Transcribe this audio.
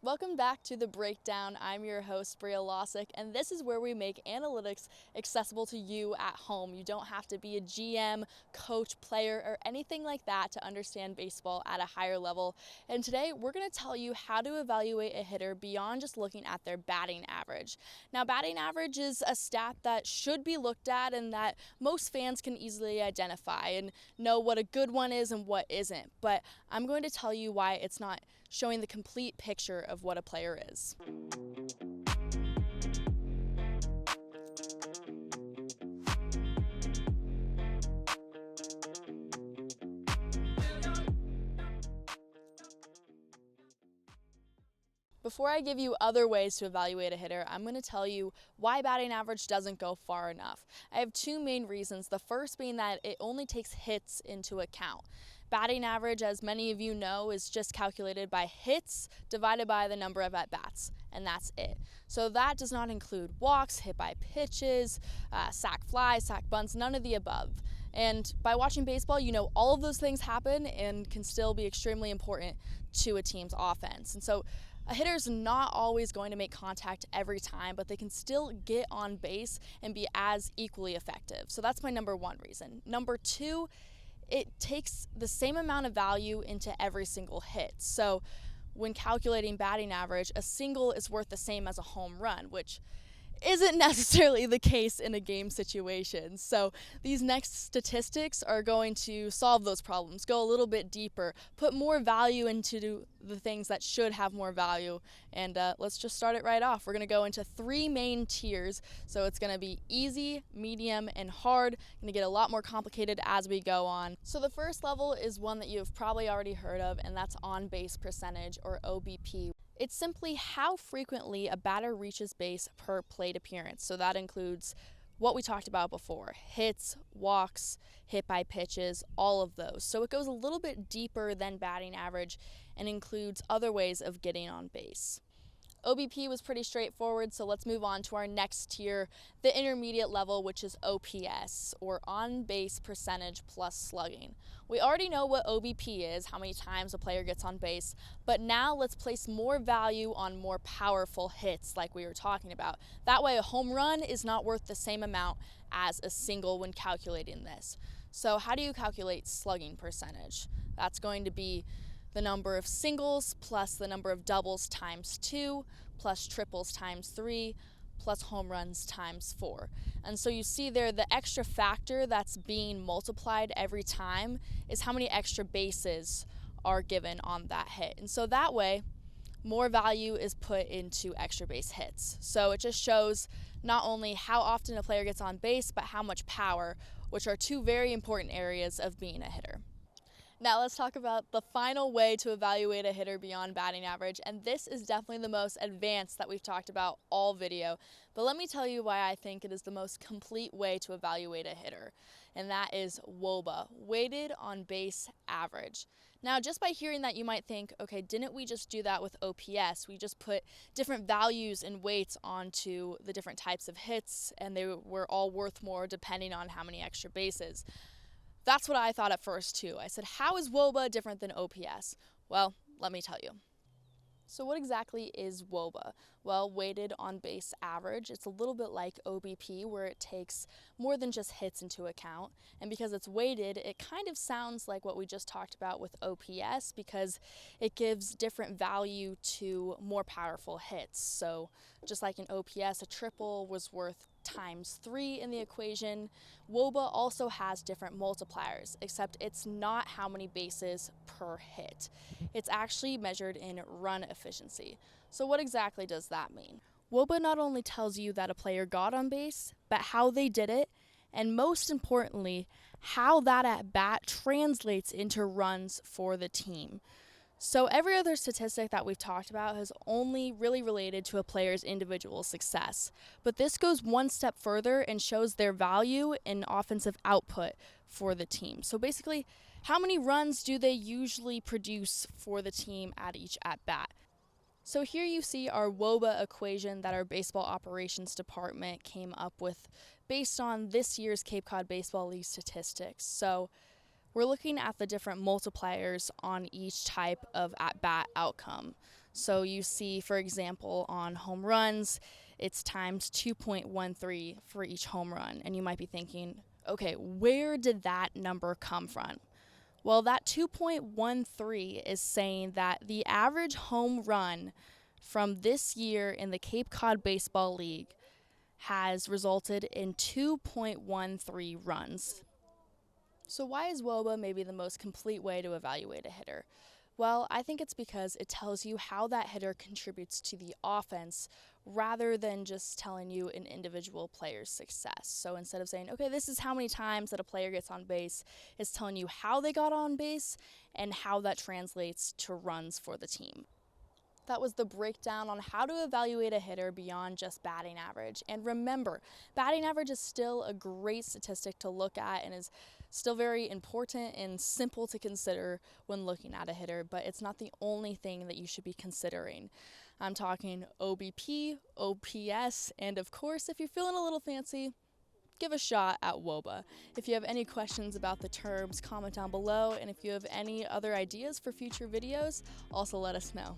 Welcome back to The Breakdown. I'm your host, Brea Lassek, and this is where we make analytics accessible to you at home. You don't have to be a GM, coach, player, or anything like that to understand baseball at a higher level. And today, we're going to tell you how to evaluate a hitter beyond just looking at their batting average. Now, batting average is a stat that should be looked at and that most fans can easily identify and know what a good one is and what isn't. But I'm going to tell you why it's not showing the complete picture of what a player is. Before I give you other ways to evaluate a hitter, I'm going to tell you why batting average doesn't go far enough. I have two main reasons. The first being that it only takes hits into account. Batting average, as many of you know, is just calculated by hits divided by the number of at-bats, and that's it. So that does not include walks, hit by pitches, sac flies, sac bunts, none of the above. And by watching baseball, you know all of those things happen and can still be extremely important to a team's offense. And so a hitter's not always going to make contact every time, but they can still get on base and be as equally effective. So that's my number one reason. Number two, it takes the same amount of value into every single hit. So when calculating batting average, a single is worth the same as a home run, which isn't necessarily the case in a game situation. So these next statistics are going to solve those problems, go a little bit deeper, put more value into the things that should have more value. And let's just start it right off. We're going to go into three main tiers. So it's going to be easy, medium, and hard. Going to get a lot more complicated as we go on. So the first level is one that you've probably already heard of, and that's on base percentage, or OBP. It's simply how frequently a batter reaches base per plate appearance. So that includes what we talked about before, hits, walks, hit by pitches, all of those. So it goes a little bit deeper than batting average and includes other ways of getting on base. OBP was pretty straightforward, so let's move on to our next tier, the intermediate level, which is OPS, or on-base percentage plus slugging. We already know what OBP is, how many times a player gets on base, but now let's place more value on more powerful hits like we were talking about. That way a home run is not worth the same amount as a single when calculating this. So how do you calculate slugging percentage? That's going to be the number of singles plus the number of doubles times 2 plus triples times 3 plus home runs times 4. And so you see there the extra factor that's being multiplied every time is how many extra bases are given on that hit. And so that way more value is put into extra base hits. So it just shows not only how often a player gets on base, but how much power, which are two very important areas of being a hitter. Now let's talk about the final way to evaluate a hitter beyond batting average, and this is definitely the most advanced that we've talked about all video, but let me tell you why I think it is the most complete way to evaluate a hitter, and that is wOBA, weighted on base average. Now just by hearing that you might think, okay, didn't we just do that with OPS? We just put different values and weights onto the different types of hits and they were all worth more depending on how many extra bases. That's what I thought at first too. I said, how is wOBA different than OPS? Well, let me tell you. So what exactly is wOBA? Well, weighted on base average. It's a little bit like OBP where it takes more than just hits into account. And because it's weighted, it kind of sounds like what we just talked about with OPS because it gives different value to more powerful hits. So just like in OPS, a triple was worth times 3 in the equation. wOBA also has different multipliers, except it's not how many bases per hit. It's actually measured in run efficiency. So what exactly does that mean? wOBA not only tells you that a player got on base, but how they did it, and most importantly, how that at bat translates into runs for the team. So every other statistic that we've talked about has only really related to a player's individual success. But this goes one step further and shows their value in offensive output for the team. So basically, how many runs do they usually produce for the team at each at-bat? So here you see our wOBA equation that our baseball operations department came up with based on this year's Cape Cod Baseball League statistics. So we're looking at the different multipliers on each type of at-bat outcome. So you see, for example, on home runs, it's times 2.13 for each home run. And you might be thinking, okay, where did that number come from? Well, that 2.13 is saying that the average home run from this year in the Cape Cod Baseball League has resulted in 2.13 runs. So why is wOBA maybe the most complete way to evaluate a hitter? Well, I think it's because it tells you how that hitter contributes to the offense rather than just telling you an individual player's success. So instead of saying, okay, this is how many times that a player gets on base, it's telling you how they got on base and how that translates to runs for the team. That was the breakdown on how to evaluate a hitter beyond just batting average. And remember, batting average is still a great statistic to look at and is still very important and simple to consider when looking at a hitter, but it's not the only thing that you should be considering. I'm talking OBP, OPS, and of course, if you're feeling a little fancy, give a shot at wOBA. If you have any questions about the terms, comment down below, and if you have any other ideas for future videos, also let us know.